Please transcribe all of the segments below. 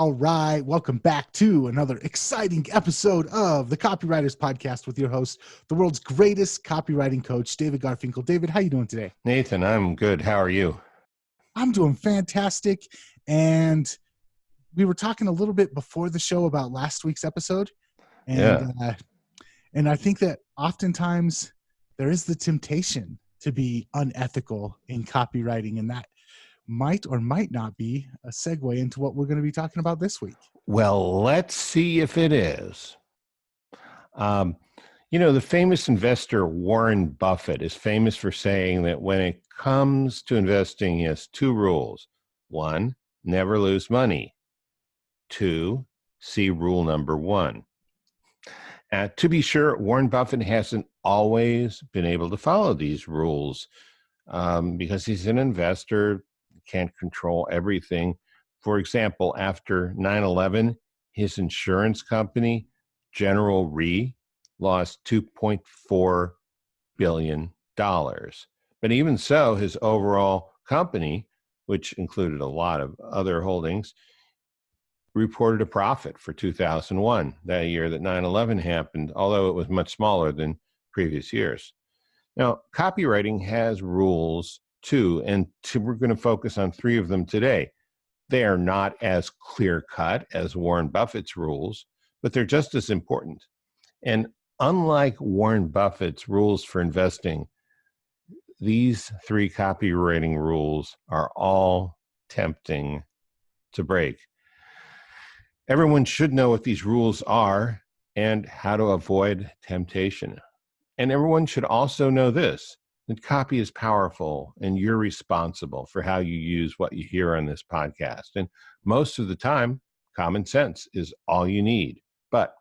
All right, welcome back to another exciting episode of the Copywriters Podcast with your host, the world's greatest copywriting coach, David Garfinkel. David, how you doing today? Nathan, I'm good. How are you? I'm doing fantastic. And we were talking a little bit before the show about last week's episode. And I think that oftentimes there is the temptation to be unethical in copywriting, and that might or might not be a segue into what we're going to be talking about this week. Well, let's see if it is. The famous investor Warren Buffett is famous for saying that when it comes to investing, he has two rules. One, never lose money. Two, see rule number one. To be sure, Warren Buffett hasn't always been able to follow these rules because he's an investor, can't control everything. For example, after 9/11, his insurance company, General Re, lost $2.4 billion. But even so, his overall company, which included a lot of other holdings, reported a profit for 2001, that year that 9/11 happened, although it was much smaller than previous years. Now, copywriting has rules too, and we're going to focus on three of them today. They are not as clear-cut as Warren Buffett's rules, but they're just as important. And unlike Warren Buffett's rules for investing, these three copywriting rules are all tempting to break. Everyone should know what these rules are and how to avoid temptation. And everyone should also know this, that copy is powerful and you're responsible for how you use what you hear on this podcast. And most of the time, common sense is all you need. But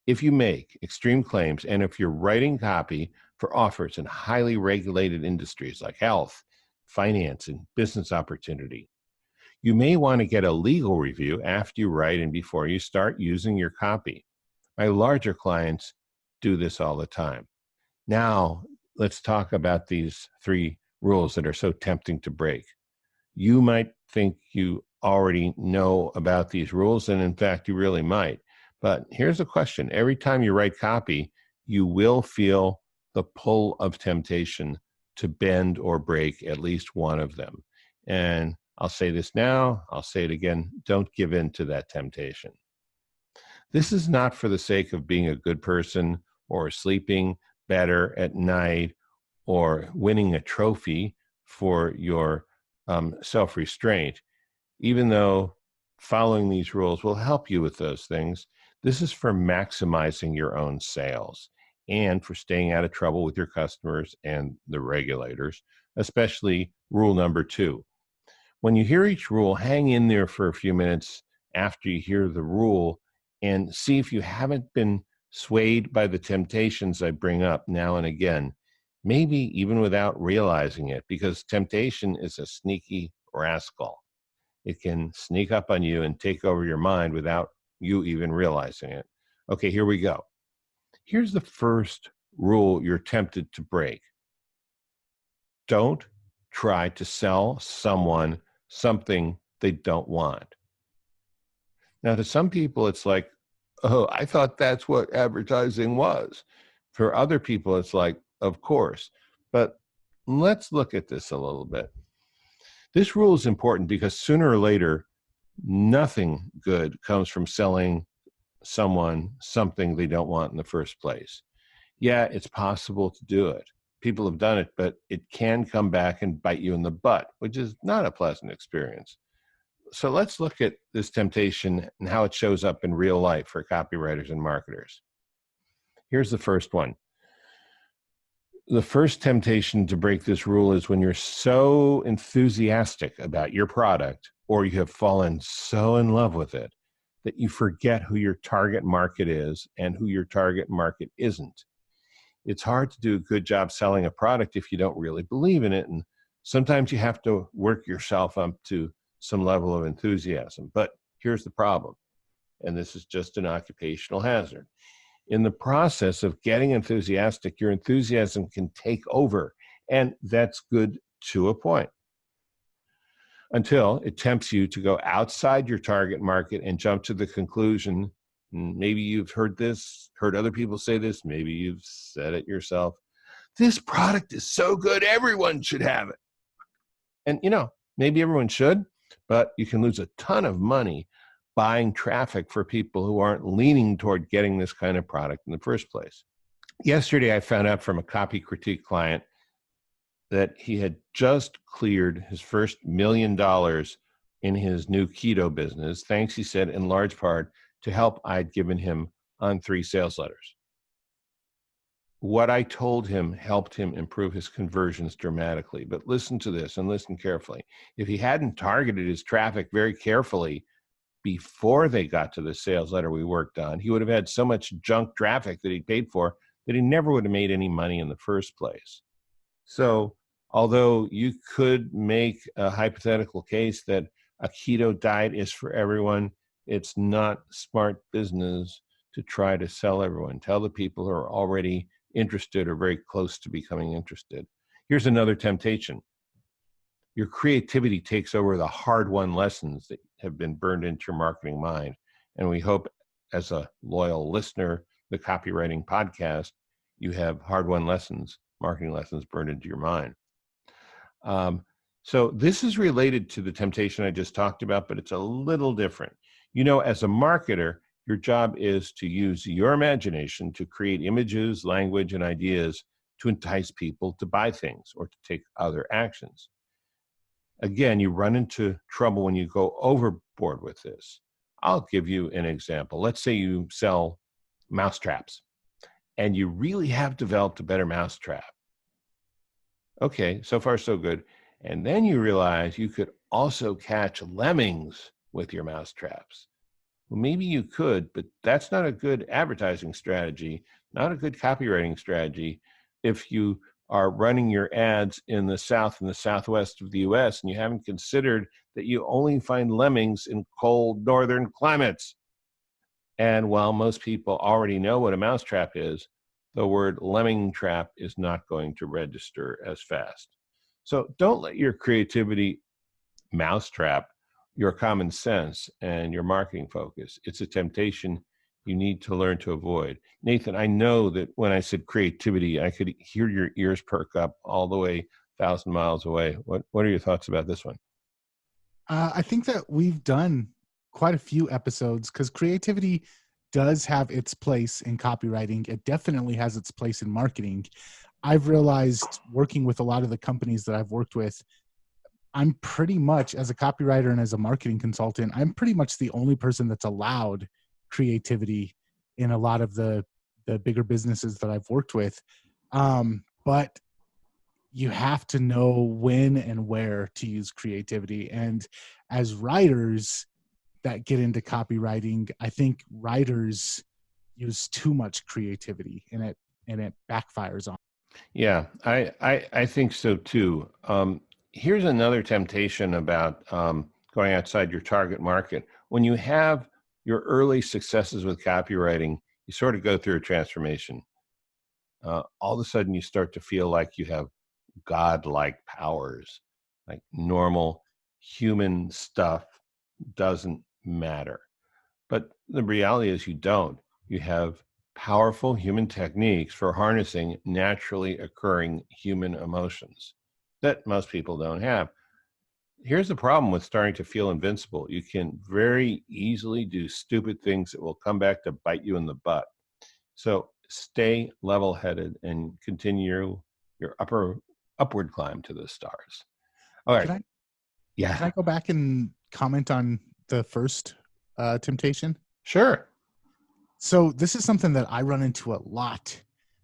if you make extreme claims and if you're writing copy for offers in highly regulated industries like health, finance, and business opportunity, you may want to get a legal review after you write and before you start using your copy. My larger clients do this all the time. Now, let's talk about these three rules that are so tempting to break. You might think you already know about these rules, and in fact, you really might. But here's a question. Every time you write copy, you will feel the pull of temptation to bend or break at least one of them. And I'll say this now, I'll say it again, don't give in to that temptation. This is not for the sake of being a good person or sleeping better at night or winning a trophy for your self-restraint. Even though following these rules will help you with those things, this is for maximizing your own sales and for staying out of trouble with your customers and the regulators, especially rule number 2. When you hear each rule, hang in there for a few minutes after you hear the rule and see if you haven't been swayed by the temptations I bring up now and again, maybe even without realizing it, because temptation is a sneaky rascal. It can sneak up on you and take over your mind without you even realizing it. Okay, here we go. Here's the first rule you're tempted to break. Don't try to sell someone something they don't want. Now, to some people, it's like, oh, I thought that's what advertising was. For other people, it's like, of course. But let's look at this a little bit. This rule is important because sooner or later, nothing good comes from selling someone something they don't want in the first place. Yeah, it's possible to do it. People have done it, but it can come back and bite you in the butt, which is not a pleasant experience. So let's look at this temptation and how it shows up in real life for copywriters and marketers. Here's the first one. The first temptation to break this rule is when you're so enthusiastic about your product or you have fallen so in love with it that you forget who your target market is and who your target market isn't. It's hard to do a good job selling a product if you don't really believe in it, and sometimes you have to work yourself up to some level of enthusiasm. But here's the problem, and this is just an occupational hazard. In the process of getting enthusiastic, your enthusiasm can take over, and that's good to a point. until it tempts you to go outside your target market and jump to the conclusion. Maybe you've heard this, heard other people say this, maybe you've said it yourself. This product is so good, everyone should have it. And maybe everyone should, but you can lose a ton of money buying traffic for people who aren't leaning toward getting this kind of product in the first place. Yesterday, I found out from a copy critique client that he had just cleared his first $1 million in his new keto business, thanks, he said, in large part to help I'd given him on 3 sales letters. What I told him helped him improve his conversions dramatically. But listen to this and listen carefully. If he hadn't targeted his traffic very carefully before they got to the sales letter we worked on, he would have had so much junk traffic that he paid for that he never would have made any money in the first place. So although you could make a hypothetical case that a keto diet is for everyone, it's not smart business to try to sell everyone. Tell the people who are already interested or very close to becoming interested. Here's another temptation. Your creativity takes over the hard-won lessons that have been burned into your marketing mind. And we hope, as a loyal listener, the Copywriting podcast, you have hard-won lessons, marketing lessons burned into your mind. So this is related to the temptation I just talked about, but it's a little different. As a marketer, your job is to use your imagination to create images, language, and ideas to entice people to buy things or to take other actions. Again, you run into trouble when you go overboard with this. I'll give you an example. Let's say you sell mousetraps and you really have developed a better mousetrap. Okay, so far so good. And then you realize you could also catch lemmings with your mousetraps. Well, maybe you could, but that's not a good advertising strategy, not a good copywriting strategy. If you are running your ads in the South and the Southwest of the US and you haven't considered that you only find lemmings in cold northern climates. And while most people already know what a mousetrap is, the word lemming trap is not going to register as fast. So don't let your creativity mousetrap your common sense and your marketing focus. It's a temptation you need to learn to avoid. Nathan, I know that when I said creativity, I could hear your ears perk up all the way 1,000 miles away. What are your thoughts about this one? I think that we've done quite a few episodes because creativity does have its place in copywriting. It definitely has its place in marketing. I've realized working with a lot of the companies that I've worked with, I'm pretty much, as a copywriter and as a marketing consultant, I'm pretty much the only person that's allowed creativity in a lot of the bigger businesses that I've worked with. But you have to know when and where to use creativity. And as writers that get into copywriting, I think writers use too much creativity and it backfires on. Yeah, I think so too. Here's another temptation about going outside your target market. When you have your early successes with copywriting, you sort of go through a transformation. All of a sudden, you start to feel like you have godlike powers, like normal human stuff doesn't matter. But the reality is you don't. You have powerful human techniques for harnessing naturally occurring human emotions that most people don't have. Here's the problem with starting to feel invincible. You can very easily do stupid things that will come back to bite you in the butt. So stay level-headed and continue your upward climb to the stars. All right. Can I go back and comment on the first temptation? Sure. So this is something that I run into a lot,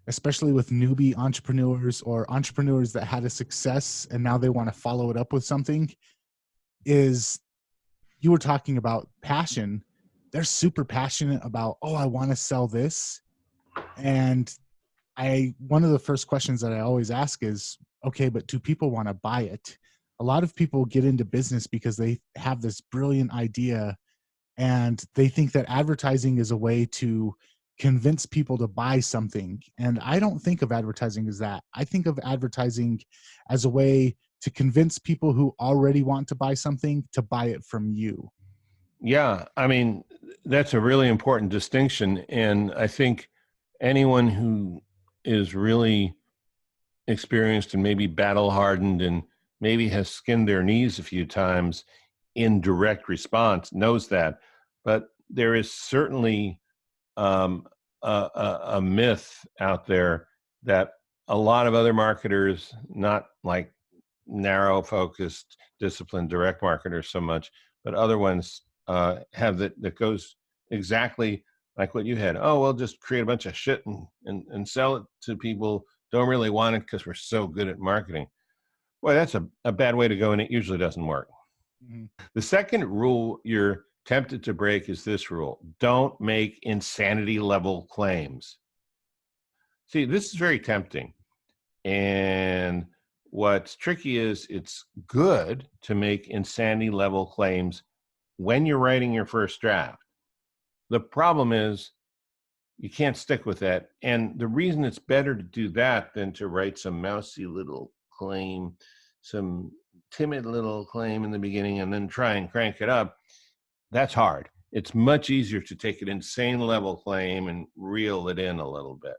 especially with newbie entrepreneurs or entrepreneurs that had a success and now they want to follow it up with something. Is you were talking about passion. They're super passionate about, I want to sell this. And one of the first questions that I always ask is, okay, but do people want to buy it? A lot of people get into business because they have this brilliant idea and they think that advertising is a way to convince people to buy something. And I don't think of advertising as that. I think of advertising as a way to convince people who already want to buy something to buy it from you. Yeah, I mean, that's a really important distinction. And I think anyone who is really experienced and maybe battle hardened and maybe has skinned their knees a few times in direct response knows that. But there is certainly a myth out there that a lot of other marketers, not like narrow focused, disciplined direct marketers so much, but other ones have that goes exactly like what you had. Oh, we'll just create a bunch of shit and sell it to people don't really want it because we're so good at marketing. Boy, that's a bad way to go, and it usually doesn't work. Mm-hmm. The second rule you're tempted to break is this rule: don't make insanity level claims. See, this is very tempting. And what's tricky is it's good to make insanity level claims when you're writing your first draft. The problem is you can't stick with that. And the reason it's better to do that than to write some mousy little claim, some timid little claim in the beginning and then try and crank it up, that's hard. It's much easier to take an insane level claim and reel it in a little bit.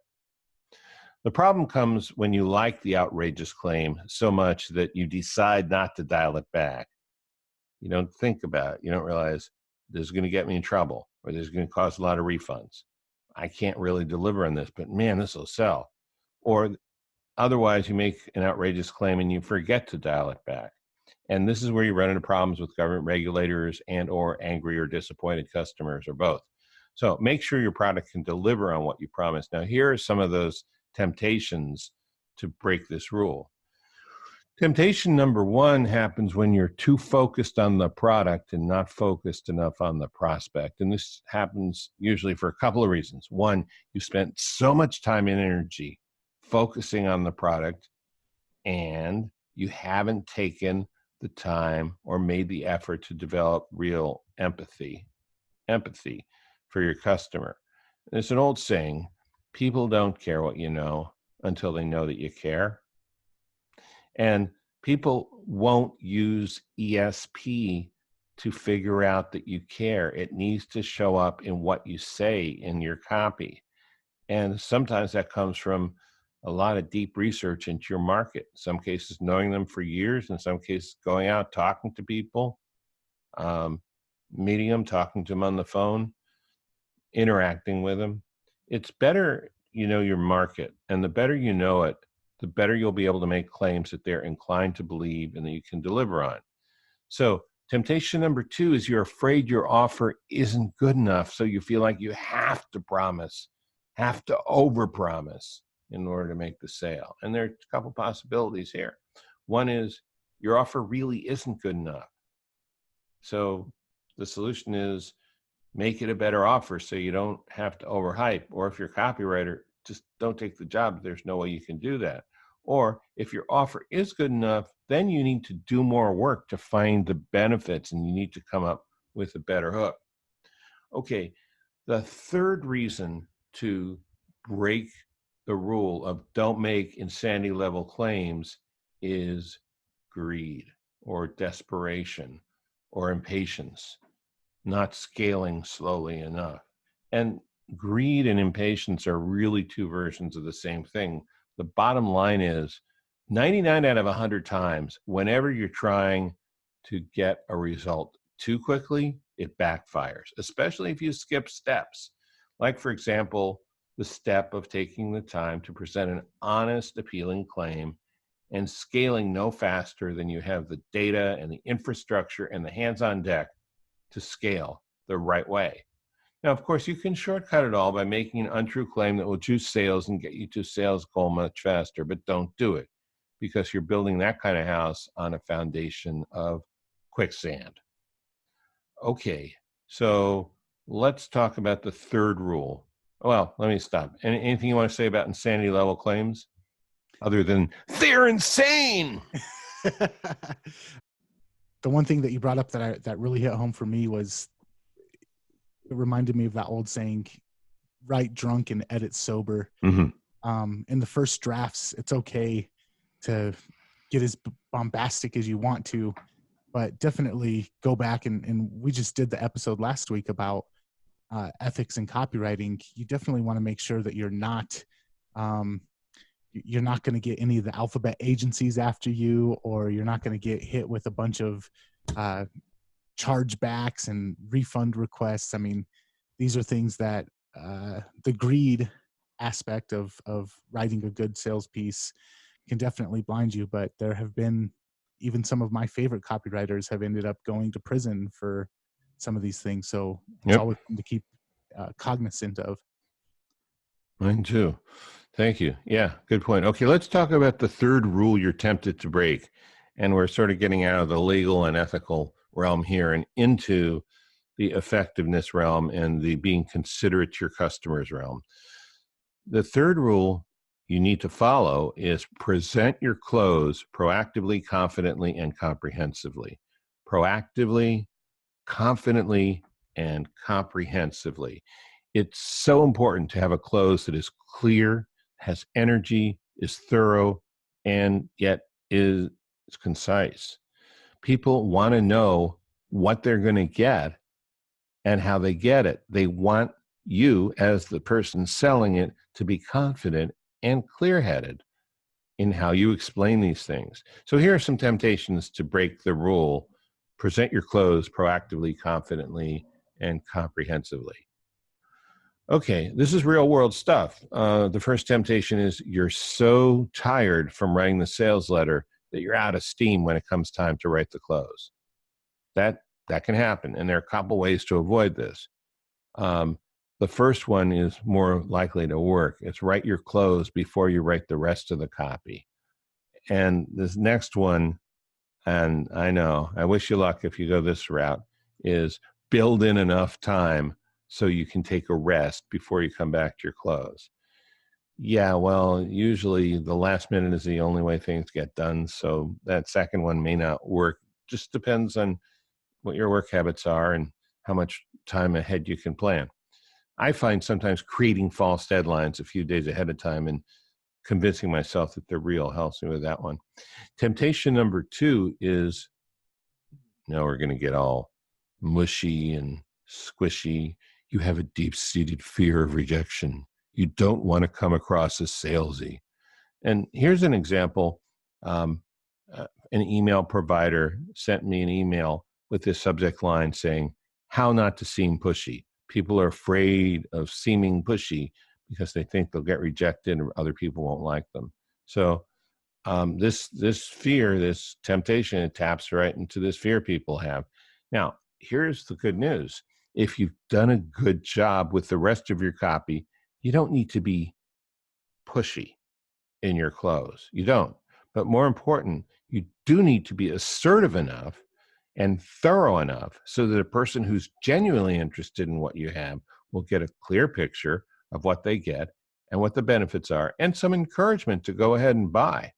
The problem comes when you like the outrageous claim so much that you decide not to dial it back. You don't think about it. You don't realize this is going to get me in trouble, or this is going to cause a lot of refunds. I can't really deliver on this, but man, this will sell. Or otherwise, you make an outrageous claim and you forget to dial it back. And this is where you run into problems with government regulators and or angry or disappointed customers, or both. So make sure your product can deliver on what you promised. Now, here are some of those temptations to break this rule. Temptation number one happens when you're too focused on the product and not focused enough on the prospect. And this happens usually for a couple of reasons. One, you spent so much time and energy focusing on the product, and you haven't taken the time or made the effort to develop real empathy for your customer. There's an old saying, people don't care what you know until they know that you care. And people won't use ESP to figure out that you care. It needs to show up in what you say in your copy. And sometimes that comes from a lot of deep research into your market. In some cases, knowing them for years. In some cases, going out, talking to people, meeting them, talking to them on the phone, interacting with them. It's better you know your market, and the better you know it, the better you'll be able to make claims that they're inclined to believe and that you can deliver on. So temptation number two is you're afraid your offer isn't good enough, so you feel like you have to promise, have to overpromise in order to make the sale. And there are a couple possibilities here. One is your offer really isn't good enough. So the solution is make it a better offer so you don't have to overhype. Or if you're a copywriter, just don't take the job. There's no way you can do that. Or if your offer is good enough, then you need to do more work to find the benefits, and you need to come up with a better hook. Okay, the third reason to break the rule of don't make insanity level claims is greed or desperation or impatience, not scaling slowly enough. And greed and impatience are really two versions of the same thing. The bottom line is 99 out of 100 times, whenever you're trying to get a result too quickly, it backfires, especially if you skip steps. Like, for example, the step of taking the time to present an honest, appealing claim and scaling no faster than you have the data and the infrastructure and the hands on deck to scale the right way. Now, of course, you can shortcut it all by making an untrue claim that will juice sales and get you to a sales goal much faster, but don't do it, because you're building that kind of house on a foundation of quicksand. Okay, so let's talk about the third rule. Well, let me stop. Anything you want to say about insanity level claims other than they're insane? The one thing that you brought up that really hit home for me was, it reminded me of that old saying, write drunk and edit sober. Mm-hmm. In the first drafts, it's okay to get as bombastic as you want to, but definitely go back and we just did the episode last week about ethics and copywriting. You definitely want to make sure that you're not going to get any of the alphabet agencies after you, or you're not going to get hit with a bunch of chargebacks and refund requests. I mean, these are things that the greed aspect of writing a good sales piece can definitely blind you. But there have been, even some of my favorite copywriters have ended up going to prison for some of these things. So it's always something to keep cognizant of. Mine too. Thank you. Yeah, good point. Okay, let's talk about the third rule you're tempted to break. And we're sort of getting out of the legal and ethical realm here and into the effectiveness realm and the being considerate to your customers realm. The third rule you need to follow is present your close proactively, confidently, and comprehensively. Proactively, confidently, and comprehensively. It's so important to have a close that is clear, has energy, is thorough, and yet is concise. People want to know what they're going to get and how they get it. They want you, as the person selling it, to be confident and clear-headed in how you explain these things. So here are some temptations to break the rule. Present your close proactively, confidently, and comprehensively. Okay, this is real world stuff. The first temptation is you're so tired from writing the sales letter that you're out of steam when it comes time to write the close. That can happen, and there are a couple ways to avoid this. The first one is more likely to work. It's write your close before you write the rest of the copy. And this next one, and I know, I wish you luck if you go this route, is build in enough time so you can take a rest before you come back to your close. Yeah, well, usually the last minute is the only way things get done. So that second one may not work. Just depends on what your work habits are and how much time ahead you can plan. I find sometimes creating false deadlines a few days ahead of time and convincing myself that they're real helps me with that one. Temptation number 2 is, now we're going to get all mushy and squishy. You have a deep-seated fear of rejection. You don't want to come across as salesy. And here's an example. An email provider sent me an email with this subject line saying, how not to seem pushy. People are afraid of seeming pushy because they think they'll get rejected or other people won't like them. So this fear, this temptation, it taps right into this fear people have. Now, here's the good news. If you've done a good job with the rest of your copy, you don't need to be pushy in your close. You don't. But more important, you do need to be assertive enough and thorough enough so that a person who's genuinely interested in what you have will get a clear picture of what they get and what the benefits are, and some encouragement to go ahead and buy.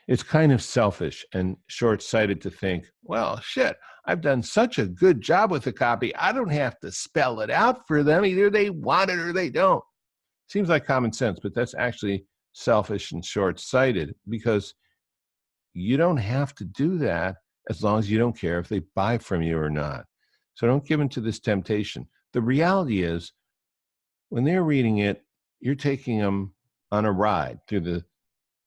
It's kind of selfish and short-sighted to think, well, shit, I've done such a good job with the copy, I don't have to spell it out for them. Either they want it or they don't. Seems like common sense, but that's actually selfish and short-sighted, because you don't have to do that as long as you don't care if they buy from you or not. So don't give in to this temptation. The reality is, when they're reading it, you're taking them on a ride through the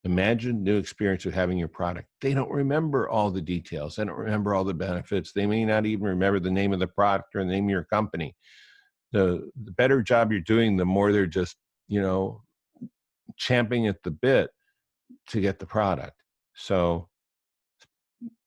imagined new experience of having your product. They don't remember all the details. They don't remember all the benefits. They may not even remember the name of the product or the name of your company. The better job you're doing, the more they're just, champing at the bit to get the product. So,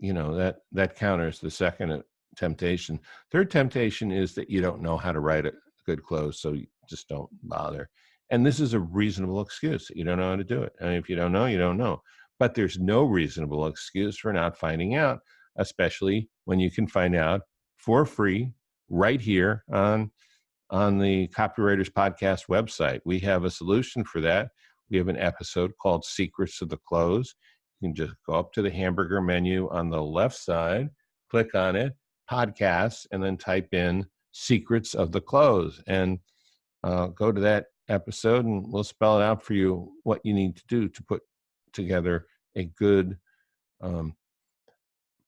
that counters the second temptation. Third temptation is that you don't know how to write a good close, so you just don't bother. And this is a reasonable excuse. You don't know how to do it. And if you don't know, you don't know. But there's no reasonable excuse for not finding out, especially when you can find out for free right here on the Copywriters Podcast website. We have a solution for that. We have an episode called Secrets of the Close. You can just go up to the hamburger menu on the left side, click on it, podcasts, and then type in Secrets of the Close. And go to that episode and we'll spell it out for you what you need to do to put together a good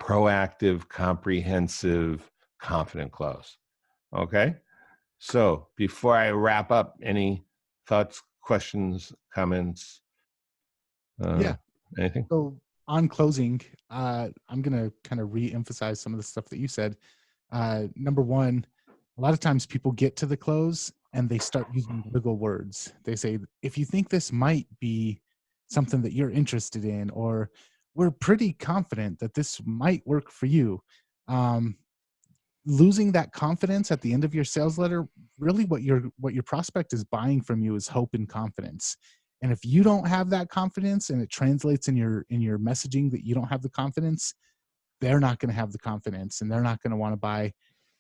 proactive, comprehensive, confident close. Okay. So before I wrap up, any thoughts, questions, comments? Yeah. Anything? So on closing, I'm going to kind of re-emphasize some of the stuff that you said. Number one, a lot of times people get to the close and they start using wiggle words. They say, if you think this might be something that you're interested in, or we're pretty confident that this might work for you. Losing that confidence at the end of your sales letter, really what your prospect is buying from you is hope and confidence. And if you don't have that confidence and it translates in your messaging that you don't have the confidence, they're not going to have the confidence and they're not going to want to buy.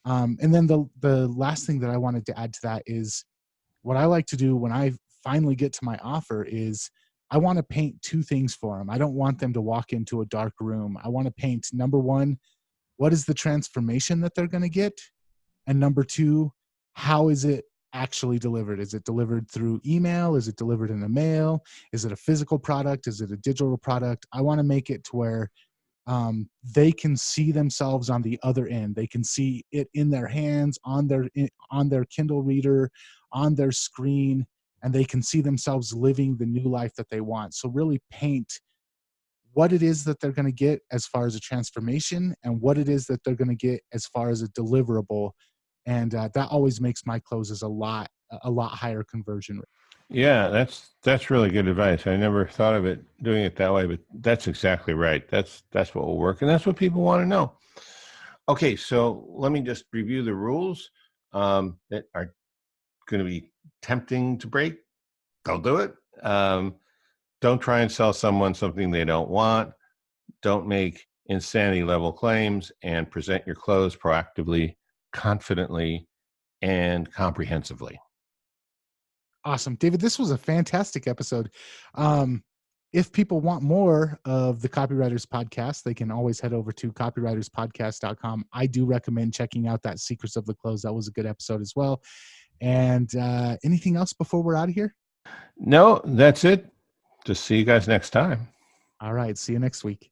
And then the last thing that I wanted to add to that is what I like to do when I finally get to my offer is I want to paint two things for them. I don't want them to walk into a dark room. I want to paint, number one, what is the transformation that they're going to get? And number two, how is it actually delivered? Is it delivered through email? Is it delivered in the mail? Is it a physical product? Is it a digital product? I want to make it to where they can see themselves on the other end. They can see it in their hands, on their Kindle reader, on their screen, and they can see themselves living the new life that they want. So really paint what it is that they're going to get as far as a transformation and what it is that they're going to get as far as a deliverable. And that always makes my closes a lot higher conversion rate. Yeah, that's really good advice. I never thought of it doing it that way, but that's exactly right. That's what will work, and that's what people want to know. Okay, so let me just review the rules that are going to be tempting to break. Don't do it. Don't try and sell someone something they don't want. Don't make insanity level claims, and present your close proactively, confidently, and comprehensively. Awesome. David, this was a fantastic episode. If people want more of the Copywriters podcast, they can always head over to copywriterspodcast.com. I do recommend checking out that Secrets of the Close. That was a good episode as well. And anything else before we're out of here? No, that's it. Just see you guys next time. All right. See you next week.